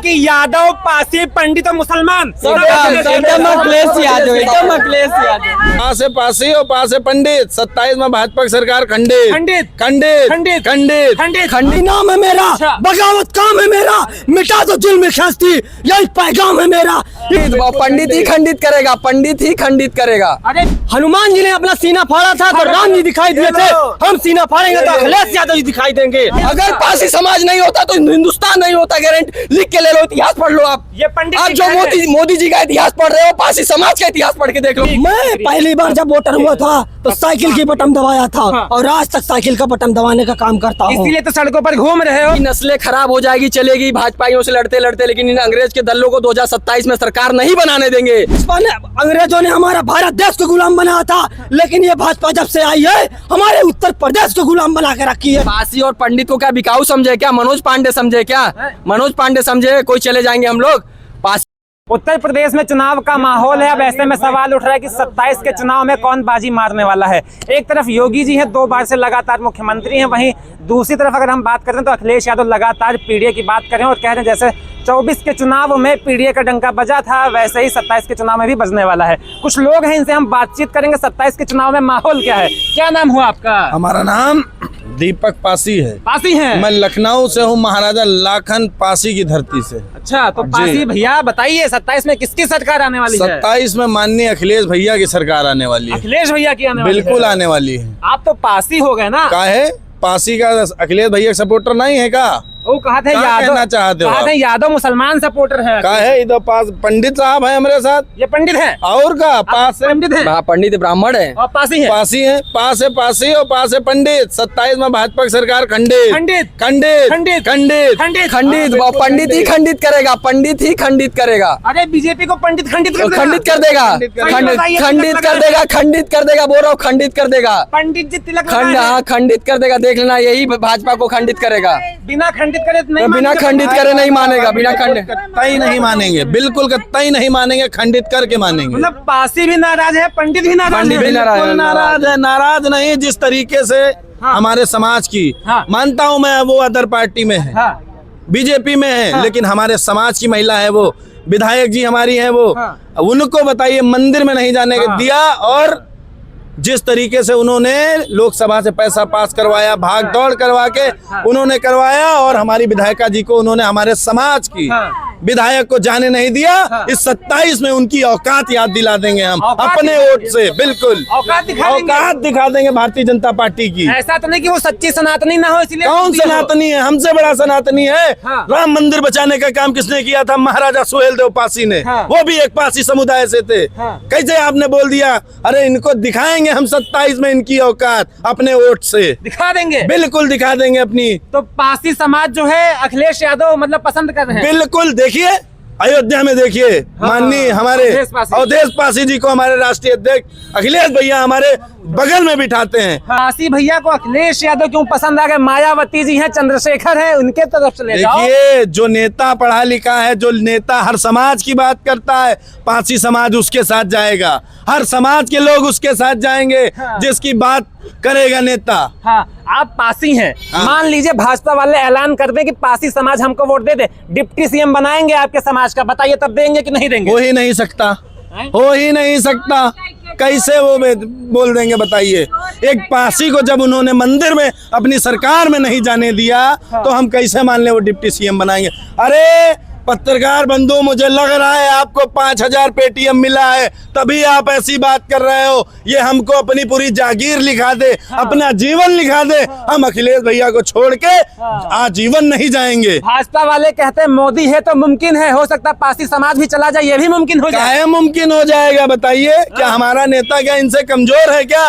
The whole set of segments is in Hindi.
कि यादव, पासी, पंडित और मुसलमान एकदम अखिलेश यादव, एकदम अखिलेश यादव। पास है पासी और पास है पंडित। 27 में भाजपा की सरकार खंडित खंडित खंडित खंडित खंडित खंडित खंडी नाम है मेरा, बगावत काम है मेरा, मिटा दो जुल्म शास्त्री, यही पैगाम है मेरा। पंडित ही खंडित करेगा, पंडित ही खंडित करेगा। अरे हनुमान जी ने अपना सीना फाड़ा था तो राम जी दिखाई दिए थे, हम सीना फाड़ेंगे तो अखिलेश यादव जी दिखाई देंगे। अगर पासी समाज नहीं होता तो हिंदुस्तान नहीं होता। गारंटी लिख के ले लो, इतिहास पढ़ लो। आप ये पंडित आप जो मोदी जी का इतिहास पढ़ रहे हो, पासी समाज का इतिहास पढ़ के देख लो। मैं पहली बार जब वोटर हुआ था तो साइकिल की बटन दबाया था और आज तक साइकिल का बटन दबाने का काम करता हूँ। इसीलिए तो सड़कों पर घूम रहे हो। नस्लें खराब हो जाएगी, चलेगी भाजपाइयों से लड़ते लड़ते, लेकिन इन अंग्रेज के दलों को 2027 में सरकार नहीं बनाने देंगे। अंग्रेजों ने हमारा भारत देश को गुलाम बनाया था, लेकिन ये भाजपा जब से आई है हमारे उत्तर प्रदेश को गुलाम बना के रखी है। पासी और पंडित को क्या बिकाऊ समझे क्या? मनोज पांडे समझे क्या? मनोज पांडे समझे कोई चले जाएंगे हम लोग? उत्तर प्रदेश में चुनाव का माहौल है। अब ऐसे में सवाल उठ रहा है कि 27 के चुनाव में कौन बाजी मारने वाला है। एक तरफ योगी जी हैं, 2 बार से लगातार मुख्यमंत्री हैं, वहीं दूसरी तरफ अगर हम बात करें तो अखिलेश यादव लगातार पीडीए की बात करें और कह रहे हैं जैसे 24 के चुनाव में पीडीए का डंका बजा था वैसे ही 27 के चुनाव में भी बजने वाला है। कुछ लोग हैं, इनसे हम बातचीत करेंगे। 27 के चुनाव में माहौल क्या है? क्या नाम हुआ आपका? हमारा नाम दीपक पासी है। पासी है? मैं लखनऊ से हूँ, महाराजा लाखन पासी की धरती से। अच्छा, तो पासी भैया बताइए 27 में किसकी सरकार आने वाली है? 27 में माननीय अखिलेश भैया की सरकार आने वाली है। अखिलेश भैया की आने वाली है? बिल्कुल आने वाली है। आप तो पासी हो गए ना? का है पासी का अखिलेश भैया सपोर्टर नहीं है का? वो कहा थे यादव मुसलमान सपोर्टर है। का है इधर पास पंडित साहब है हमारे साथ। ये पंडित है और का पास है पंडित है, पंडित ब्राह्मण है और पासी है। पासी है, पास है पासी और पास है पंडित। 27 में भाजपा की सरकार खंडित खंडित खंडित खंडित खंडित खंडित पंडित ही खंडित करेगा, पंडित ही खंडित करेगा। अरे बीजेपी को पंडित खंडित कर देगा। खंडित कर देगा, खंडित कर देगा, खंडित कर देगा, बोल रहा हूँ खंडित कर देगा। पंडित जी तिलक हाँ खंडित कर देगा, देख लेना, यही भाजपा को खंडित करेगा। बिना खंडित करे नहीं, बिना खंडित करे नहीं मानेगा, बिना खंडित कतई नहीं मानेंगे, बिल्कुल कतई नहीं मानेंगे, खंडित करके मानेंगे। मतलब पासी भी नाराज है, पंडित भी नाराज है। बिल्कुल नाराज है। नाराज नहीं, जिस तरीके से हमारे समाज की मानता हूँ मैं, वो अदर पार्टी में है, बीजेपी में है, लेकिन हमारे समाज की महिला है, वो विधायक जी हमारी है, वो उनको बताइए मंदिर में नहीं जाने दिया। और जिस तरीके से उन्होंने लोकसभा से पैसा पास करवाया, भाग दौड़ करवा के उन्होंने करवाया, और हमारी विधायिका जी को उन्होंने हमारे समाज की विधायक को जाने नहीं दिया। इस 27 में उनकी औकात याद दिला देंगे हम अपने वोट से। बिल्कुल औकात दिखा देंगे भारतीय जनता पार्टी की। ऐसा तो नहीं कि वो सच्ची सनातनी ना हो इसलिए। कौन सनातनी है? हमसे बड़ा सनातनी है। राम मंदिर बचाने का काम किसने किया था? महाराजा सुहेलदेव पासी ने। वो भी एक पासी समुदाय से थे। कैसे आपने बोल दिया? अरे इनको दिखाएंगे हम 27 में इनकी औकात अपने वोट से दिखा देंगे। बिल्कुल दिखा देंगे अपनी। तो पासी समाज जो है अखिलेश यादव मतलब पसंद कर रहे हैं। बिल्कुल देखिए, अयोध्या में देखिए, माननीय हमारे अवधेश पासी जी को हमारे राष्ट्रीय अध्यक्ष अखिलेश भैया हमारे बगल में बिठाते हैं। पासी भैया को अखिलेश यादव क्यों पसंद आ गए? मायावती जी हैं, चंद्रशेखर है, उनके तरफ से ले जाओ। देखिए, जो नेता पढ़ा लिखा है, जो नेता हर समाज की बात करता है, पासी समाज उसके साथ जाएगा, हर समाज के लोग उसके साथ जाएंगे, जिसकी बात करेगा नेता। हाँ, आप पासी हैं, मान लीजिए भाजपा वाले ऐलान कर दें कि पासी समाज हमको वोट दे दे, डिप्टी सीएम बनाएंगे आपके समाज का, बताइए तब देंगे कि नहीं देंगे? हो ही नहीं सकता, हो ही नहीं सकता। कैसे वो बोल देंगे बताइए? एक पासी को जब उन्होंने मंदिर में अपनी सरकार में नहीं जाने दिया तो हम कैसे मान ले वो डिप्टी सीएम बनाएंगे? अरे पत्रकार बंधु, मुझे लग रहा है आपको 5000 पेटीएम मिला है, तभी आप ऐसी बात कर रहे हो। ये हमको अपनी पूरी जागीर लिखा दे, अपना जीवन लिखा दे, हम अखिलेश भैया को छोड़ के आजीवन नहीं जाएंगे। भाजपा वाले कहते हैं मोदी है तो मुमकिन है, हो सकता है पासी समाज भी चला जाए, ये भी मुमकिन हो जाए। मुमकिन हो जाएगा बताइए? क्या हमारा नेता क्या इनसे कमजोर है क्या?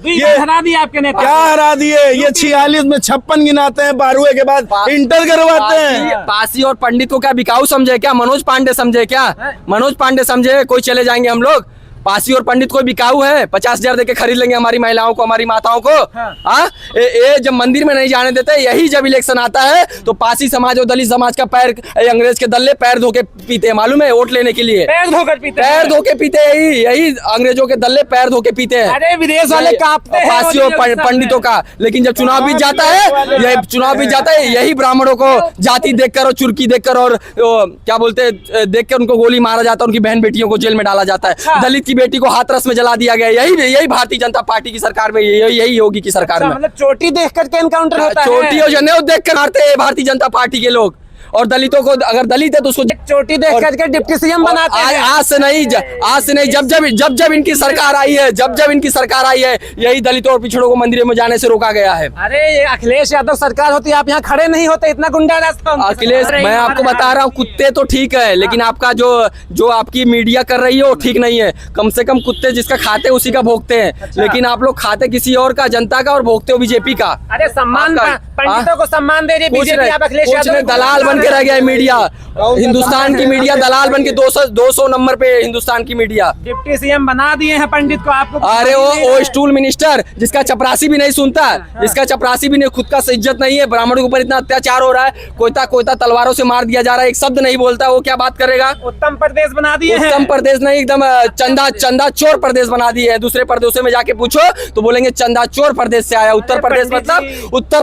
ये हरा दिए आपके नेता? क्या हरा दिए? ये 46 में 56 गिनाते हैं, 12वीं के बाद इंटर करवाते हैं। पासी और पंडित को क्या बिकाऊ समझे क्या? मनोज पांडे समझे क्या? मनोज पांडे समझे कोई चले जाएंगे हम लोग? पासी और पंडित कोई बिकाऊ है? 50,000 देके खरीद लेंगे हमारी महिलाओं को, हमारी माताओं को। हाँ, ये जब मंदिर में नहीं जाने देते, यही जब इलेक्शन आता है तो पासी समाज और दलित समाज का पैर अंग्रेज के दल्ले पैर धो के पीते हैं, मालूम है? वोट लेने के लिए पैर धोकर पीते हैं। पैर धो के पीते हैं, यही अंग्रेजों के दल्ले पैर धो के पीते हैं। अरे विदेश वाले कांपते हैं पासी और पंडितों का। लेकिन जब चुनाव बीत जाता है, यही ब्राह्मणों को जाति देखकर और चुरकी देखकर और क्या बोलते हैं देखकर उनको गोली मारा जाता है, उनकी बहन बेटियों को जेल में डाला जाता है, दलित की बेटी को हाथरस में जला दिया गया। यही भारतीय जनता पार्टी की सरकार में, यही योगी की सरकार में। मतलब चोटी देख करके एनकाउंटर होता है। चोटी और जनेऊ देख कर मारते हैं भारतीय जनता पार्टी के लोग। और दलितों को, अगर दलित है तो उसको चोटी देख करके डिप्टी सीएम बनाते हैं। आज से नहीं, जब इनकी सरकार आई है, जब इनकी सरकार आई है, यही दलितों और पिछड़ों को मंदिरों में जाने से रोका गया है। अरे ये अखिलेश यादव सरकार होती, आप यहाँ खड़े नहीं होते, इतना गुंडाराज था। अखिलेश, मैं आपको बता रहा हूँ, कुत्ते तो ठीक है, लेकिन आपका जो आपकी मीडिया कर रही है वो ठीक नहीं है। कम से कम कुत्ते जिसका खाते उसी का भोगते हैं, लेकिन आप लोग खाते किसी और का, जनता का, और भोगते हो बीजेपी का। अरे सम्मान, पंडितों को सम्मान दे रही बीजेपी, आप अखिलेश यादव दलाल बन के रह गया है मीडिया। हिंदुस्तान की मीडिया दलाल बन के 200 नंबर पे हिंदुस्तान की मीडिया। डिप्टी सीएम बना दिए हैं पंडित को आपको। अरे वो स्टूल मिनिस्टर जिसका चपरासी भी नहीं सुनता, जिसका चपरासी भी नहीं, खुद का इज्जत नहीं है, ब्राह्मणों के ऊपर इतना अत्याचार हो रहा है, कोयता तलवारों से मार दिया जा रहा है, एक शब्द नहीं बोलता, वो क्या बात करेगा? उत्तम प्रदेश बना दिए हैं। उत्तम प्रदेश नहीं, एकदम चंदा चोर प्रदेश बना दिए है। दूसरे प्रदेशों में जाके पूछो तो बोलेंगे चंदा चोर प्रदेश से आया। उत्तर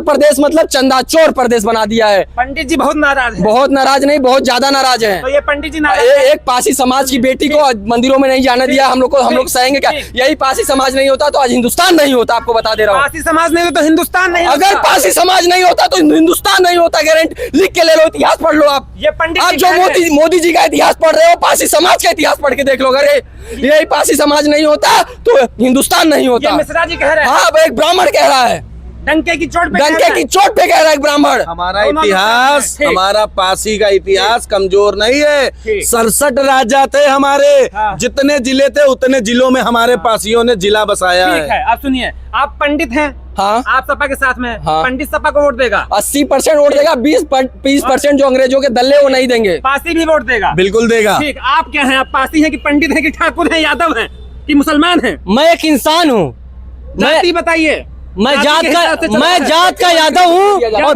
प्रदेश मतलब चंदा चोर प्रदेश बना दिया है। पंडित जी बहुत नाराज है। बहुत नाराज नहीं, बहुत ज्यादा नाराज है। तो ये पंडित जी नाराज एक पासी समाज की बेटी को मंदिरों में नहीं जाने दिया, हम लोग सहेंगे क्या? यही पासी समाज नहीं होता तो आज हिंदुस्तान नहीं होता, आपको बता दे रहा हूँ। पासी समाज नहीं होता तो हिंदुस्तान नहीं होता। अगर पासी समाज नहीं होता तो हिंदुस्तान नहीं होता, गारंटी। लिख के ले लो, इतिहास पढ़ लो आप। ये पंडित आप जो मोदी जी का इतिहास पढ़ रहे हो, पासी समाज का इतिहास पढ़ के देख लो। अरे यही पासी समाज नहीं होता तो हिंदुस्तान नहीं होता। ये मिश्रा जी कह रहे हैं। हाँ, एक ब्राह्मण कह रहा है, डंके की चोट पे कह रहा है एक ब्राह्मण। हमारा इतिहास, हमारा पासी का इतिहास कमजोर नहीं है। 67 राजा थे हमारे, जितने जिले थे उतने जिलों में हमारे पासियों ने जिला बसाया है। आप सुनिए, आप पंडित हैं, हाँ, आप सपा के साथ में, हाँ, पंडित सपा को वोट देगा। 80% वोट देगा, 20% जो अंग्रेजों के दल्ले वो नहीं देंगे। पासी भी वोट देगा, बिल्कुल देगा। ठीक, आप क्या हैं? आप पासी हैं कि पंडित हैं कि ठाकुर हैं, यादव हैं कि मुसलमान हैं? मैं एक इंसान हूँ। जाति बताइए। मैं जात का यादव हूँ और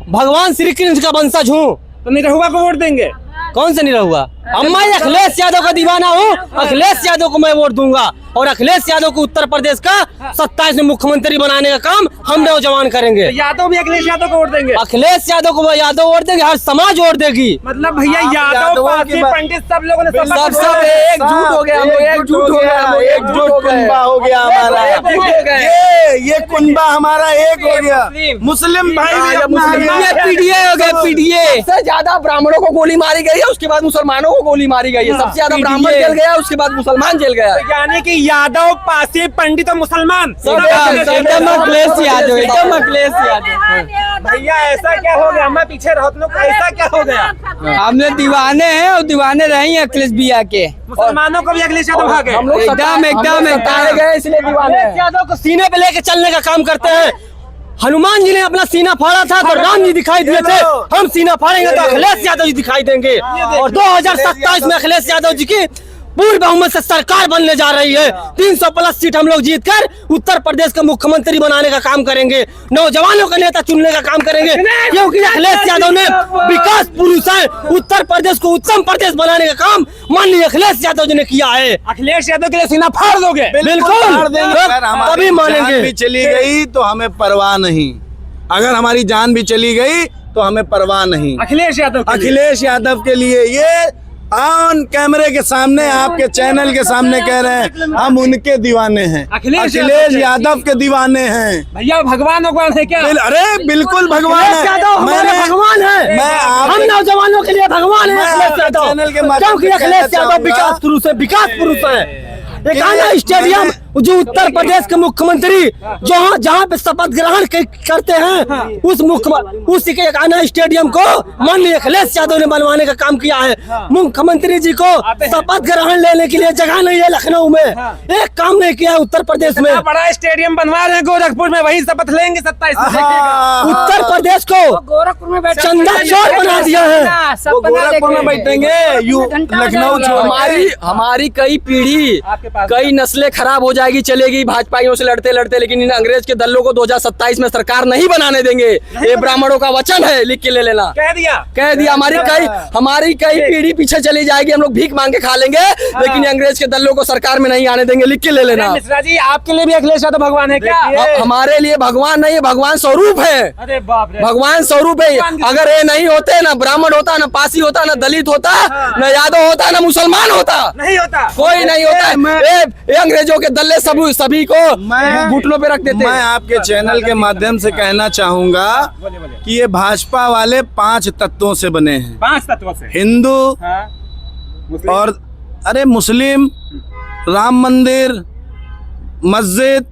भगवान श्री कृष्ण का वंशज हूँ। तो निरहुआ को वोट देंगे? कौन से निरहुआ? अब मैं अखिलेश यादव का दीवाना हूँ, अखिलेश यादव को मैं वोट दूंगा। और अखिलेश यादव को उत्तर प्रदेश का 27 में मुख्यमंत्री बनाने का काम हम नौजवान करेंगे। तो यादव भी अखिलेश यादव को वोट देंगे? अखिलेश यादव को यादव वोट देंगे, हर समाज वोट देगी। मतलब भैया यादव, पासी, पंडित सब लोगों ने सब एकजुट हो गया, एकजुट कुनबा हो गया हमारा। ये कुनबा हमारा एक हो गया। मुस्लिम भाई पीडीए हो गए, पीडीए। सबसे ज्यादा ब्राह्मणों को गोली मारी गई है, उसके बाद मुसलमानों को गोली मारी गई है। सबसे ज्यादा ब्राह्मण जेल गया, उसके बाद मुसलमान जेल गया। यानी कि यादव, पासी, पंडित और मुसलमान एकदम अखिलेश यादव, एकदम अखिलेश यादव। भैया ऐसा क्या हो गया? मैं पीछे रहो, लोग ऐसा क्या हो गया? हमने दीवाने हैं और दीवाने रहे अखिलेश भैया के। मुसलमानों को भी अखिलेश यादव भागे। एकदम गए, इसलिए दीवाने। यादव को सीने पे लेके चलने का काम करते हैं। हनुमान जी ने अपना सीना फाड़ा था तो राम जी दिखाई दिए थे, हम सीना फाड़ेंगे तो अखिलेश यादव जी दिखाई देंगे। और 2027 में अखिलेश यादव जी की पूर्ण बहुमत से सरकार बनने जा रही है। 300+ सीट हम लोग जीतकर उत्तर प्रदेश का मुख्यमंत्री बनाने का काम करेंगे, नौजवानों का नेता चुनने का काम करेंगे, क्योंकि अखिलेश यादव ने विकास पुरुष है। उत्तर प्रदेश को उत्तम प्रदेश बनाने का काम माननीय अखिलेश यादव जी ने किया है। अखिलेश यादव के लिए सीना फाड़ दोगे? बिल्कुल, तभी मानेंगे। भी चली गई तो हमें परवाह नहीं, अगर हमारी जान भी चली गई तो हमें परवाह नहीं। अखिलेश यादव के लिए ये ऑन कैमरे के सामने, आपके चैनल के सामने कह रहे हैं हम उनके दीवाने हैं, अखिलेश यादव के दीवाने हैं। भैया भगवान है क्या? अरे बिल्कुल भगवान है, भगवान है। हम नौजवानों के लिए भगवान है अखिलेश यादव, क्योंकि अखिलेश यादव विकास पुरुष है, विकास पुरुष है। एक आना स्टेडियम जो उत्तर प्रदेश के मुख्यमंत्री जो जहाँ पे शपथ ग्रहण करते हैं उसी के एक आना स्टेडियम को माननीय अखिलेश यादव ने बनवाने का काम किया है। मुख्यमंत्री जी को शपथ ग्रहण लेने के लिए जगह नहीं है लखनऊ में, एक काम नहीं किया उत्तर प्रदेश में। बड़ा स्टेडियम बनवा रहे हैं गोरखपुर में, वही शपथ लेंगे 27 में। उत्तर प्रदेश को गोरखपुर में चंदा चौर बना दिया है। गोरखपुर में बैठेंगे लखनऊ। हमारी कई पीढ़ी कई नस्लें खराब हो जाएगी, चलेगी भाजपाइयों से लड़ते लड़ते, लेकिन इन अंग्रेज के दलों को 2027 में सरकार नहीं बनाने देंगे। ये ब्राह्मणों का वचन है, लिख के ले लेना। कह दिया हमारी कई पीढ़ी पीछे चली जाएगी, हम लोग भीख मांग के खा लेंगे, लेकिन अंग्रेज के दलों को सरकार में नहीं आने देंगे, लिख के ले लेना। मिश्रा जी, आपके लिए भी अखिलेश यादव भगवान है क्या? हमारे लिए भगवान नहीं है, भगवान स्वरूप है। अरे बाप रे, भगवान स्वरूप है। अगर ये नहीं होते, ना ब्राह्मण होता, ना पासी होता, ना दलित होता, ना यादव होता, ना मुसलमान होता, नहीं होता, कोई नहीं होता। ये अंग्रेजों के दल्ले सभी को घुटनों पे रख देते। मैं आपके चैनल के माध्यम से कहना चाहूंगा कि ये भाजपा वाले 5 तत्वों से बने हैं। 5 तत्वों से? हिंदू और मुस्लिम, राम मंदिर, मस्जिद,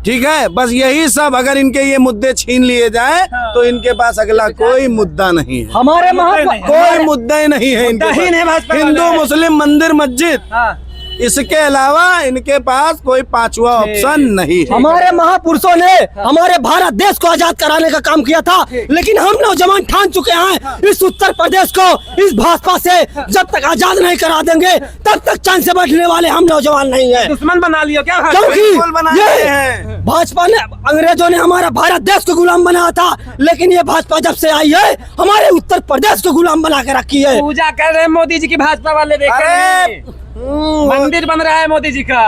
ठीक है, बस यही सब। अगर इनके ये मुद्दे छीन लिए जाए तो इनके पास अगला कोई मुद्दा नहीं है। हमारे कोई मुद्दा ही नहीं है इनके पास। हिंदू, मुस्लिम, मंदिर, मस्जिद, इसके अलावा इनके पास कोई 5वां ऑप्शन नहीं है। हमारे महापुरुषों ने हमारे भारत देश को आजाद कराने का काम किया था, लेकिन हम नौजवान ठान चुके हैं इस उत्तर प्रदेश को इस भाजपा से जब तक आजाद नहीं करा देंगे तब तक चैन से बैठने वाले हम नौजवान नहीं है। दुश्मन बना लिया क्या? क्योंकि ये भाजपा ने, अंग्रेजों ने हमारा भारत देश को गुलाम बनाया था, लेकिन ये भाजपा जब से आई है हमारे उत्तर प्रदेश को गुलाम बना के रखी है। पूजा कर रहे हैं मोदी जी की भाजपा वाले, देख मंदिर बन रहा है मोदी जी का।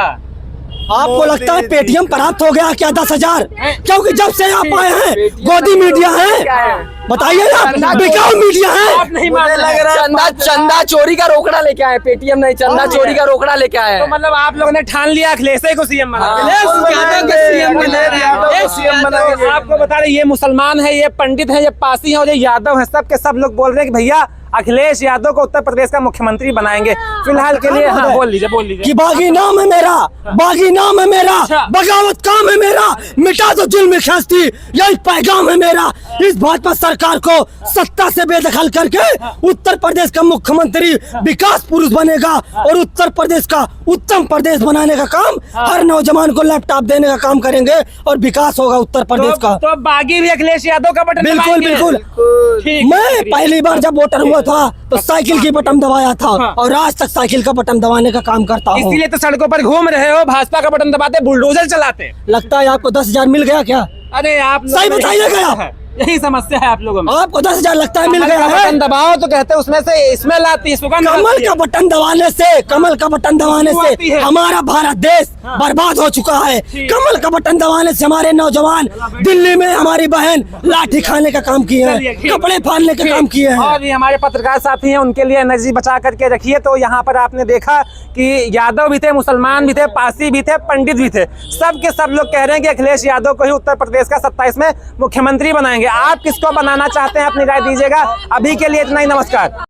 आपको लगता है पेटीएम प्राप्त हो गया क्या 10,000? क्योंकि जब से आप आए हैं गोदी मीडिया है, बताइए ना, बिकाऊ मीडिया है। चंदा चोरी का रोकड़ा लेके आए, पेटीएम नहीं, चंदा चोरी का रोकड़ा लेके आए। तो मतलब आप लोगों ने ठान लिया अखिलेश को सीएम बना। आपको बता रहे, ये मुसलमान है, ये पंडित है, ये पासी है और ये यादव है, सब के सब लोग बोल रहे हैं कि भैया अखिलेश यादव को उत्तर प्रदेश का मुख्यमंत्री बनाएंगे। फिलहाल के लिए बोल लीजिए कि बागी नाम है मेरा, बागी नाम है मेरा, बगावत काम है मेरा, मिटा दो जुल्म ख्यास्ती, यही पैगाम है मेरा। इस भाजपा सरकार को सत्ता से बेदखल करके उत्तर प्रदेश का मुख्यमंत्री विकास पुरुष बनेगा और उत्तर प्रदेश का उत्तम प्रदेश बनाने का काम, हर नौजवान को लैपटॉप देने का काम करेंगे और विकास होगा उत्तर प्रदेश का। तो बागी भी अखिलेश यादव का बटन बिल्कुल बिल्कुल। मैं पहली बार जब वोटर हुआ था तो साइकिल की बटन दबाया था और आज तक साइकिल का बटन दबाने का काम करता हूँ। इसीलिए तो सड़कों पर घूम रहे हो, भाजपा का बटन दबाते, बुलडोजर चलाते। लगता है आपको 10,000 मिल गया क्या? अरे आप सही बताइएगा, यही समस्या है आप लोगों में। आपको 10,000 लगता है मिल गया है? बटन दबाओ तो कहते हैं उसमें से स्मेल आती है, सुगंध। कमल का बटन दबाने से, कमल का बटन दबाने से हमारा भारत देश बर्बाद हो चुका है। कमल का बटन दबाने से हमारे नौजवान दिल्ली में हमारी बहन लाठी खाने का काम किए हैं, कपड़े फाड़ने का काम किए हैं। और भी हमारे पत्रकार साथी हैं, उनके लिए एनर्जी बचा करके रखिए। तो यहाँ पर आपने देखा कि यादव भी थे, मुसलमान भी थे, पासी भी थे, पंडित भी थे, सब के सब लोग कह रहे हैं कि अखिलेश यादव को ही उत्तर प्रदेश का 27 में मुख्यमंत्री बनाएंगे। आप किसको बनाना चाहते हैं, अपनी राय दीजिएगा। अभी के लिए इतना ही, नमस्कार।